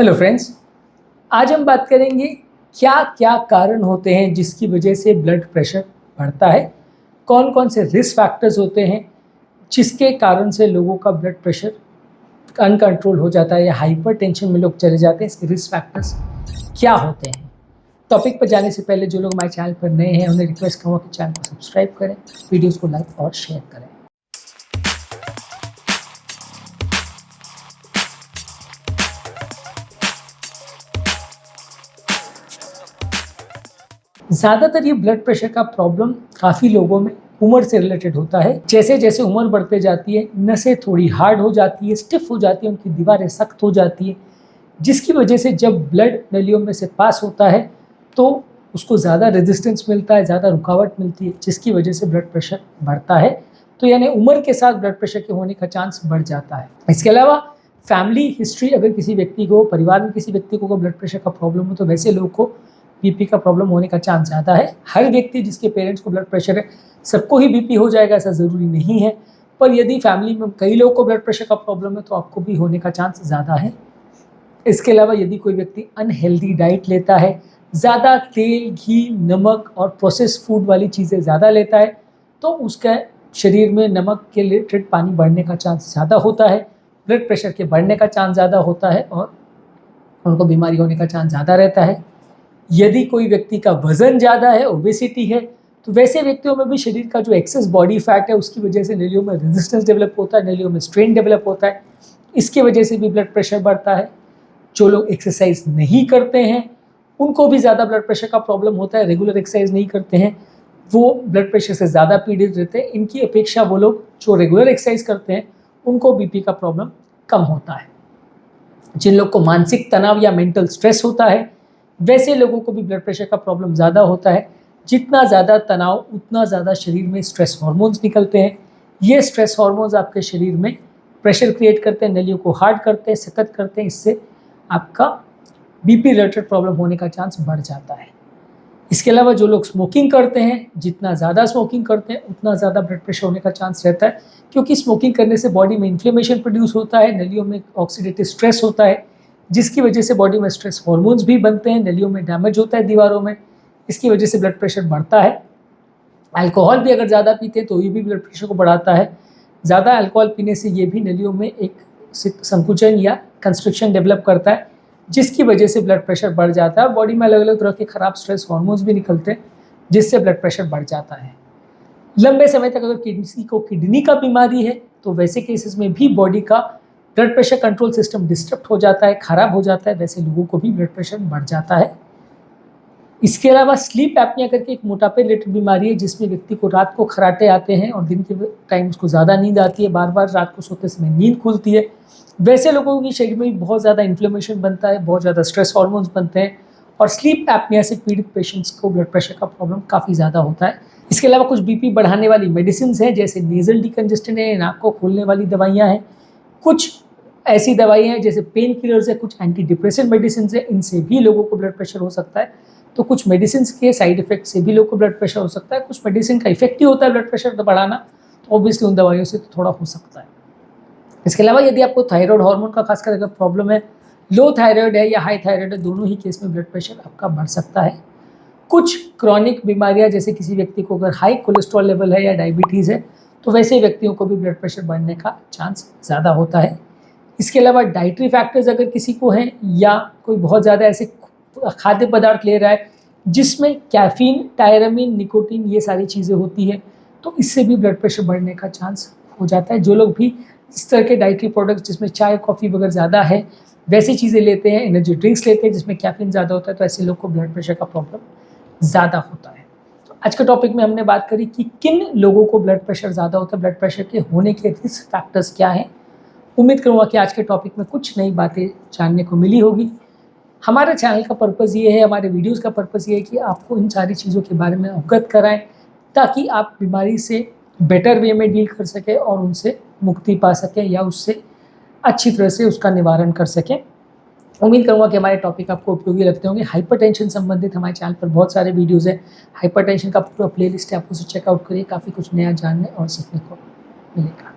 Hello friends, आज हम बात करेंगे क्या क्या कारण होते हैं जिसकी वजह से ब्लड प्रेशर बढ़ता है। कौन कौन से रिस्क फैक्टर्स होते हैं जिसके कारण से लोगों का ब्लड प्रेशर अनकंट्रोल हो जाता है या हाइपरटेंशन में लोग चले जाते हैं। इसके रिस्क फैक्टर्स क्या होते हैं। टॉपिक पर जाने से पहले जो लोग हमारे चैनल पर नए हैं उन्हें रिक्वेस्ट करूँगा कि चैनल को सब्सक्राइब करें, वीडियोज़ को लाइक और शेयर करें। ज़्यादातर ये ब्लड प्रेशर का प्रॉब्लम काफ़ी लोगों में उम्र से रिलेटेड होता है। जैसे जैसे उम्र बढ़ते जाती है, नसें थोड़ी हार्ड हो जाती है, स्टिफ हो जाती है, उनकी दीवारें सख्त हो जाती है, जिसकी वजह से जब ब्लड नलियों में से पास होता है तो उसको ज़्यादा रेजिस्टेंस मिलता है, ज़्यादा रुकावट मिलती है, जिसकी वजह से ब्लड प्रेशर बढ़ता है। तो यानी उम्र के साथ ब्लड प्रेशर के होने का चांस बढ़ जाता है। इसके अलावा फैमिली हिस्ट्री, अगर किसी व्यक्ति को, परिवार में किसी व्यक्ति को ब्लड प्रेशर का प्रॉब्लम हो तो वैसे लोग को बीपी का प्रॉब्लम होने का चांस ज़्यादा है। हर व्यक्ति जिसके पेरेंट्स को ब्लड प्रेशर है सबको ही बीपी हो जाएगा ऐसा ज़रूरी नहीं है, पर यदि फैमिली में कई लोगों को ब्लड प्रेशर का प्रॉब्लम है तो आपको भी होने का चांस ज़्यादा है। इसके अलावा यदि कोई व्यक्ति अनहेल्दी डाइट लेता है, ज़्यादा तेल, घी, नमक और प्रोसेस फूड वाली चीज़ें ज़्यादा लेता है तो उसका शरीर में नमक के रिलेटेड पानी बढ़ने का चांस ज़्यादा होता है, ब्लड प्रेशर के बढ़ने का चांस ज़्यादा होता है और उनको बीमारी होने का चांस ज़्यादा रहता है। यदि कोई व्यक्ति का वज़न ज़्यादा है, ओबेसिटी है, तो वैसे व्यक्तियों में भी शरीर का जो एक्सेस बॉडी फैट है उसकी वजह से नलियों में रेजिस्टेंस डेवलप होता है, नलियों में स्ट्रेन डेवलप होता है, इसकी वजह से भी ब्लड प्रेशर बढ़ता है। जो लोग एक्सरसाइज नहीं करते हैं उनको भी ज़्यादा ब्लड प्रेशर का प्रॉब्लम होता है। रेगुलर एक्सरसाइज नहीं करते हैं वो ब्लड प्रेशर से ज़्यादा पीड़ित रहते हैं। इनकी अपेक्षा वो लोग जो रेगुलर एक्सरसाइज करते हैं उनको बीपी का प्रॉब्लम कम होता है। जिन लोग को मानसिक तनाव या मेंटल स्ट्रेस होता है वैसे लोगों को भी ब्लड प्रेशर का प्रॉब्लम ज़्यादा होता है। जितना ज़्यादा तनाव उतना ज़्यादा शरीर में स्ट्रेस हार्मोन्स निकलते हैं। ये स्ट्रेस हार्मोन्स आपके शरीर में प्रेशर क्रिएट करते हैं, नलियों को हार्ड करते हैं, सख्त करते हैं, इससे आपका बीपी रिलेटेड प्रॉब्लम होने का चांस बढ़ जाता है। इसके अलावा जो लोग स्मोकिंग करते हैं, जितना ज़्यादा स्मोकिंग करते हैं उतना ज़्यादा ब्लड प्रेशर होने का चांस रहता है, क्योंकि स्मोकिंग करने से बॉडी में इन्फ्लेमेशन प्रोड्यूस होता है, नलियों में ऑक्सीडेटिव स्ट्रेस होता है, जिसकी वजह से बॉडी में स्ट्रेस हार्मोन्स भी बनते हैं, नलियों में डैमेज होता है दीवारों में, इसकी वजह से ब्लड प्रेशर बढ़ता है। अल्कोहल भी अगर ज़्यादा पीते हैं तो ये भी ब्लड प्रेशर को बढ़ाता है। ज़्यादा अल्कोहल पीने से ये भी नलियों में एक संकुचन या कंस्ट्रिक्शन डेवलप करता है, जिसकी वजह से ब्लड प्रेशर बढ़ जाता है और बॉडी में अलग अलग तरह के खराब स्ट्रेस हार्मोन्स भी निकलते हैं, जिससे ब्लड प्रेशर बढ़ जाता है। लंबे समय तक अगर किसी को किडनी का बीमारी है तो वैसे केसेस में भी बॉडी का blood pressure control system disturb हो जाता है, खराब हो जाता है, वैसे लोगों को भी ब्लड प्रेशर बढ़ जाता है। इसके अलावा स्लीप एपनिया करके एक मोटापे रिलेटेड बीमारी है, जिसमें व्यक्ति को रात को खर्राटे आते हैं और दिन के टाइम उसको ज़्यादा नींद आती है, बार बार रात को सोते समय नींद खुलती है। वैसे लोगों की शरीर में बहुत ज़्यादा इन्फ्लेमेशन बनता है, बहुत ज़्यादा स्ट्रेस हार्मोन्स बनते हैं और स्लीप एपनिया से पीड़ित पेशेंट्स को ब्लड प्रेशर का प्रॉब्लम काफ़ी ज़्यादा होता है। इसके अलावा कुछ बीपी बढ़ाने वाली मेडिसिन हैं, जैसे नेजल डिकंजेस्टेंट है, नाक को खोलने वाली दवाइयाँ हैं, कुछ ऐसी दवाइयाँ हैं जैसे पेन किलर्स है, कुछ एंटी डिप्रेसेंट मेडिसिन है, इनसे भी लोगों को ब्लड प्रेशर हो सकता है। तो कुछ मेडिसिन के साइड इफेक्ट से भी लोगों को ब्लड प्रेशर हो सकता है। कुछ मेडिसिन का इफेक्ट ही होता है ब्लड प्रेशर बढ़ाना, तो ऑब्वियसली उन दवाइयों से तो थोड़ा हो सकता है। इसके अलावा यदि आपको थायराइड हार्मोन का खासकर अगर प्रॉब्लम है, लो थायराइड है या हाई थायराइड है, दोनों ही केस में ब्लड प्रेशर आपका बढ़ सकता है। कुछ क्रॉनिक बीमारियाँ, जैसे किसी व्यक्ति को अगर हाई कोलेस्ट्रॉल लेवल है या डायबिटीज़ है तो वैसे व्यक्तियों को भी ब्लड प्रेशर बढ़ने का चांस ज़्यादा होता है। इसके अलावा डाइटरी फैक्टर्स अगर किसी को हैं या कोई बहुत ज़्यादा ऐसे खाद्य पदार्थ ले रहा है जिसमें कैफीन, टायरामीन, निकोटीन ये सारी चीज़ें होती है, तो इससे भी ब्लड प्रेशर बढ़ने का चांस हो जाता है। जो लोग भी इस तरह के डाइटरी प्रोडक्ट्स जिसमें चाय, कॉफ़ी वगैरह ज़्यादा है वैसी चीज़ें लेते हैं, एनर्जी ड्रिंक्स लेते हैं जिसमें कैफीन ज़्यादा होता है, तो ऐसे लोग को ब्लड प्रेशर का प्रॉब्लम ज़्यादा होता है। तो आज के टॉपिक में हमने बात करी कि किन लोगों को ब्लड प्रेशर ज़्यादा होता है, ब्लड प्रेशर के होने के रिस्क फैक्टर्स क्या हैं। उम्मीद करूँगा कि आज के टॉपिक में कुछ नई बातें जानने को मिली होगी। हमारे चैनल का पर्पज़ ये है, हमारे वीडियोस का पर्पज़ ये है कि आपको इन सारी चीज़ों के बारे में अवगत कराएं, ताकि आप बीमारी से बेटर वे में डील कर सकें और उनसे मुक्ति पा सकें या उससे अच्छी तरह से उसका निवारण कर सकें। उम्मीद करूँगा कि हमारे टॉपिक आपको उपयोगी लगते होंगे। हाइपरटेंशन संबंधित हमारे चैनल पर बहुत सारे वीडियोज़ हैं। हाइपरटेंशन का पूरा प्लेलिस्ट है, आप उसे चेकआउट करिए, काफ़ी कुछ नया जानने और सीखने को मिलेगा।